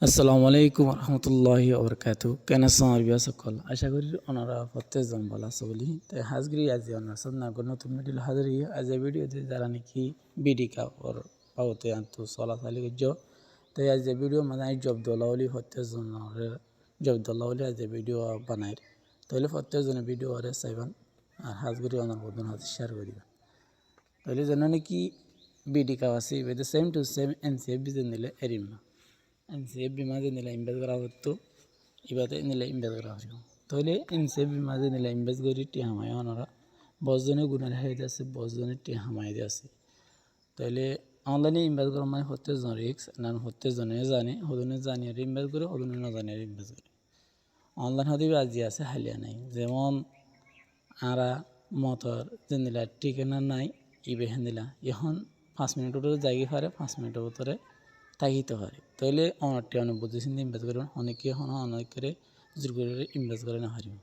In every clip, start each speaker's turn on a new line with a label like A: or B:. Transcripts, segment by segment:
A: আসসালামু আলাইকুম রহমতুল্লাহি ওবরকাতু কেন সামারিয়া সকল আশা করি ওনারা প্রত্যেকজন ভালো আছে বলি তাই হাজগিরি আজি ওনার সব না নতুন ভিডিও হাজারি আজ এই ভিডিওতে যারা নাকি বিডি কাপড় পাওতে আনতো চলাচলি করছ তাই আজ এই ভিডিও মানে জবদুল্লাহলি প্রত্যেকজনের জবদুল্লাহলি আজ এই ভিডিও বানাই তাহলে প্রত্যেকজনের ভিডিও আরে চাইবেন আর হাজগিরি ওনার বন্ধু হাতে শেয়ার করিবেন তাহলে যেন নাকি বিডি কাপ আছে এবার সেম টু সেম এনসিএফ বিজে নিলে এরিম না এনসিএফ বিমাজে নিলে ইনভেস্ট করা হতো ইবাতে নিলে ইনভেস্ট করা হতো তাহলে এনসিএফ বিমাজে নিলে ইনভেস্ট করি টি হামায় ওনারা বজজনে গুণের হাইতে আছে বজজনে টি হামাইতে আছে তাহলে অনলাইনে ইনভেস্ট করা মানে হতে জন রিক্স না হতে জনে জানে হদনে জানিয়ে ইনভেস্ট করে হদনে না জানিয়ে ইনভেস্ট করে অনলাইন হতে আজি আছে হালিয়া নাই যেমন আরা মতর যে নিলা ঠিকানা নাই ইবে নিলা এখন 5 মিনিটের জায়গা পারে 5 মিনিটের ভিতরে থাকিতে পারে তাহলে অনেকটি অনেক বুঝে চিন্তে ইনভেস্ট করবেন অনেকে এখন অনেক করে জোর করে ইনভেস্ট করে না হারিব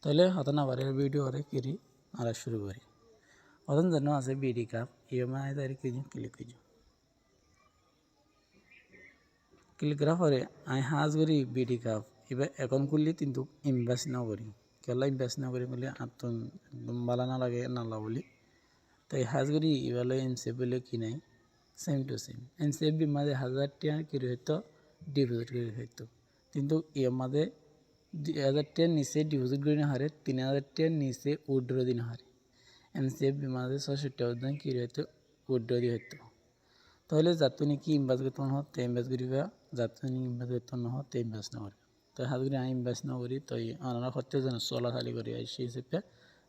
A: তাহলে হত না পারে ভিডিও করে কিরি আর শুরু করি অতন যেন আছে বিডি কাপ ইএমআই তারিখ ক্লিক করি ক্লিক করার পরে আমি হাজ করি বিডি কাপ এবার এখন করলে কিন্তু ইনভেস্ট না করি কেলা ইনভেস্ট না করি বলে আত্ম একদম ভালো না লাগে নালা বলি তাই হাজ করি এবার এনসিএফ বলে কি নাই সেম টু সেম এনসিএফ মাঝে 1000 টাকা কি হইতো ডিপোজিট করে হইতো কিন্তু এর মাঝে 2000 টাকার নিচে ডিপোজিট করে না হারে 3000 টাকার নিচে উইথড্র দিন হারে এনসিএফ মাঝে 600 টাকা দাম কি হইতো উইথড্র দিয়ে হইতো তাহলে যাতে নাকি ইনভেস্ট করতে না হতে ইনভেস্ট করিবা যাতে ইনভেস্ট করতে না হতে ইনভেস্ট না করবে তো হাত করে আমি ইনভেস্ট না করি তো আনারা করতে যেন চলাচালি করি সেই হিসেবে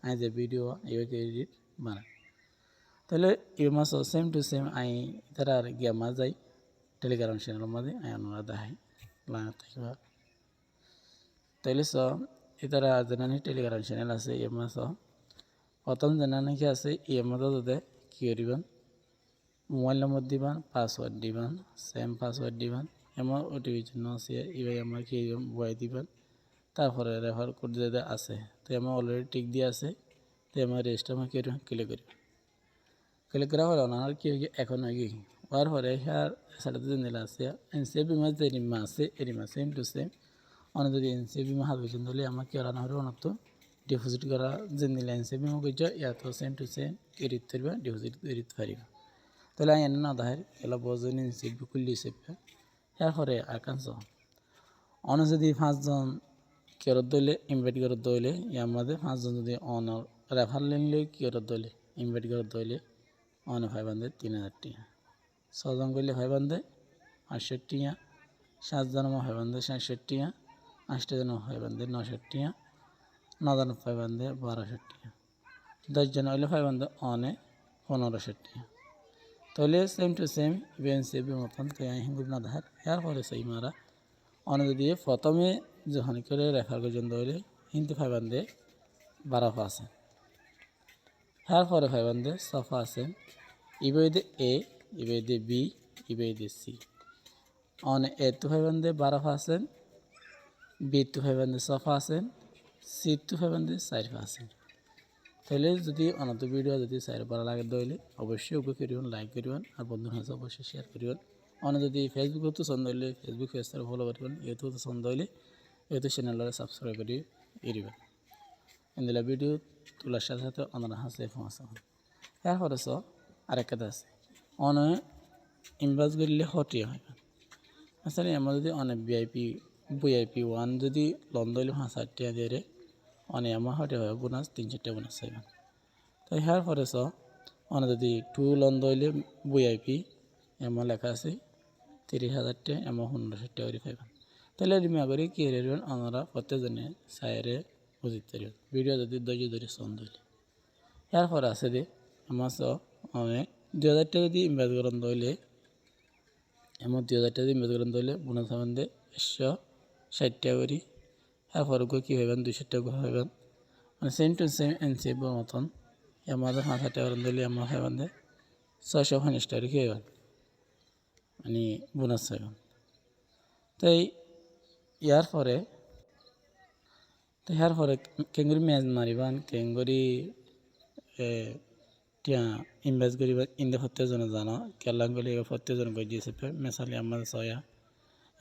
A: আমি যে ভিডিও এইভাবে এডিট বানাই তাহলে এই মাছ সেম টু সেম আই তারা আর গিয়া মাছ যাই টেলিগ্রাম চ্যানেলের মাঝে আই আপনারা দেখাই লাইন থাকবা তাহলে এতারা জানানি টেলিগ্রাম চ্যানেল আছে এই মাছ প্রথম জানানি কি আছে এই মাছ যাতে কী করিবেন মোবাইল নম্বর দিবেন পাসওয়ার্ড দিবেন সেম পাসওয়ার্ড দিবেন এমন ওটিপির জন্য আছে এবার আমার কি বই দিবেন তারপরে রেফার কোড যেটা আছে তো আমার অলরেডি টিক দিয়ে আছে তো আমার রেজিস্টার আমার ক্লিক করি ক্লিক করা হলো না আর কি এখন আগে হওয়ার পরে হ্যার সাথে যে নিলা আছে এনসিএফ বিমা যে রিমা আছে এই রিমা সেম টু সেম অনেক যদি এনসিএফ বিমা হাত পর্যন্ত হলে আমার কি রান্না হবে অনেক তো ডিপোজিট করা যে নিলে এনসিএফ বিমা করছে ইয়াত সেম টু সেম এরিত পারবা ডিপোজিট এরিত পারিবা তাহলে আমি এনে না দেখার এলা বজন এনসিএফ বি খুললি হিসেবে এরপরে আর কাজ অনেক যদি 5জন কেরত দইলে ইনভাইট করত দইলে ইয়ার মধ্যে 5জন যদি অনার রেফার লিখলে কেরত দইলে ইনভাইট করত দইলে অনে 3000 টাকা 6জন করলে 68 টাকা 7জন 67 টাকা 8জন 69 টাকা 9জন 1200 টাকা 10জন হইলে অনে 1500 টাকা তাহলে সেম টু সেম ইভেন্সিপি মতন তো হিঙ্গুর না দেখার এরপরে সেই মারা অনেক দিয়ে প্রথমে যখন করে রেফার পর্যন্ত হইলে কিন্তু 12 আছে এরপরে 6 আছে ইবেদে এ ইবেদে বি ইবেদে C on A to 12 B to 6 C to 4 তাহলে যদি অনত ভিডিও যদি চাই ভালো লাগে দইলে অবশ্যই ওকে করিবেন লাইক করিবেন আর বন্ধুর কাছে অবশ্যই শেয়ার করিবেন অনেক যদি ফেসবুক তো চন্দ হইলে ফেসবুক পেজটা ফলো করিবেন ইউটিউব তো চন্দ হইলে ইউটিউব চ্যানেলটা সাবস্ক্রাইব করে এরিবেন ইন্দিলা ভিডিও তোলার সাথে সাথে অনার হাসে ফোঁস এরপরে আরেকটা আছে অনে ইনভেস্ট করলে হটিয়া হয় আসলে আমার যদি অনেক ভিআইপি 1 যদি লন্ড হইলে 5-8 টাকা দিয়ে অনেক আমার হটে হয় বোনাস 3-4 টাকা বোনাস চাইবেন তো হ্যার পরে অনেক যদি 2 লন্ড হইলে ভিআইপি এমন লেখা আছে 30,000 টাকা এমন 1500 টাকা করে পাইবেন তাহলে রিমা করে কি রেবেন ওনারা প্রত্যেকজনে সাইরে বুঝিত পারবেন ভিডিও যদি ধৈর্য ধরে সন্দ হইলে এরপরে আছে যে আমার অনেক 2000 টাকা দিয়ে ইনভেস্ট করেন দইলে এমন 2000 টাকা দিয়ে ইনভেস্ট করেন দইলে বোনাস পাবেন 160 টাকা করে এরপরে কী হইবেন 200 টাকা হইবেন মানে সেম টু সেম এনসিএফের মতন আমাদের 5,000 টাকা দিলে আমার হইবেন 650 টাকা কি হইবেন মানে বোনাস হইবেন তাই ইয়ার পরে কেঙ্গুরি ম্যাচ মারিবান কেঙ্গুরি টিয়া ইনভেস্ট করিবা ইন্দে প্রত্যেকজনে জানো কেলাঙ্গলি প্রত্যেকজন গজিয়েছে মেসালি আমার সয়া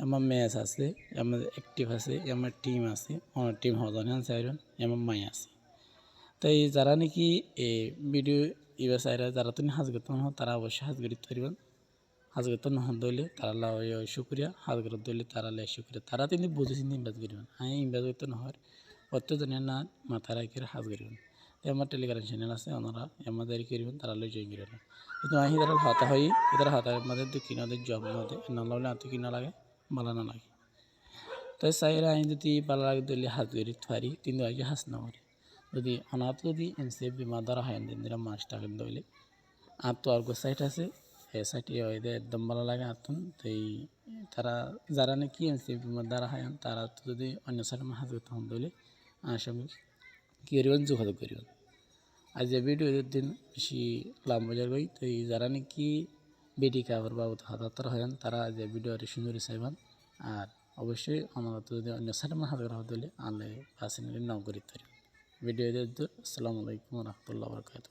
A: আমার ম্যাচ আছে, আমার অ্যাক্টিভ আছে, আমার টিম আছে, আমার টিম হজনে চাইরন, আমার মাই আছে। তাই যারা নাকি এই ভিডিও ইবা চাইরা যারা তুমি হাজ করতে হন তারা অবশ্যই হাজ করিতে পারবেন। হাজ করতে নহন দইলে তারা লাই শুক্রিয়া, হাজ করতে দইলে তারা লাই শুক্রিয়া। তারা তিনি বুঝেছেন ইনভাজ করিবেন, আমি ইনভাজ করতে নহর প্রত্যেকজনের না মাথা রাখি হাজ করিবেন। আমার টেলিগ্রাম চ্যানেল আছে, ওনারা আমাদের করিবেন, তারা লই জয়েন করিবেন। কিন্তু আমি তারা হতা হই, এদের হাতার মধ্যে কিনা জব নদে না লাগলে আত কিনা লাগে ভালো না লাগে। তাই চাইরা আমি যদি ভালো লাগে দইলে হাজ করিতে পারি, কিন্তু আগে হাজ না করি। যদি অনাথ যদি এনসিএফ বিমা দ্বারা হয় দিন মাস টাকা দইলে আর তো আর সাইট আছে, এই সাইটে ওইদের একদম ভালো লাগে আতুন। তাই তারা যারা নাকি এনসিএফ বিমার দ্বারা হয় তারা তো যদি অন্য সাইটে হাজ করতে হন দইলে আমার সঙ্গে কী করিবেন যোগাযোগ করিবেন। আর যে ভিডিও দিন বেশি লাভ মজার গই, তো এই যারা নাকি বেডি কাপড় বাবদ হাতাত্তর হয় তারা যে ভিডিও সুন্দর চাইবেন। আর অবশ্যই আমার তো যদি অন্য সাইটে হাত করা দিলে আনলে পার্সোনালি নাও করিতে পারি ভিডিও দিয়ে। আসসালামু আলাইকুম রহমতুল্লাহ বরকাত।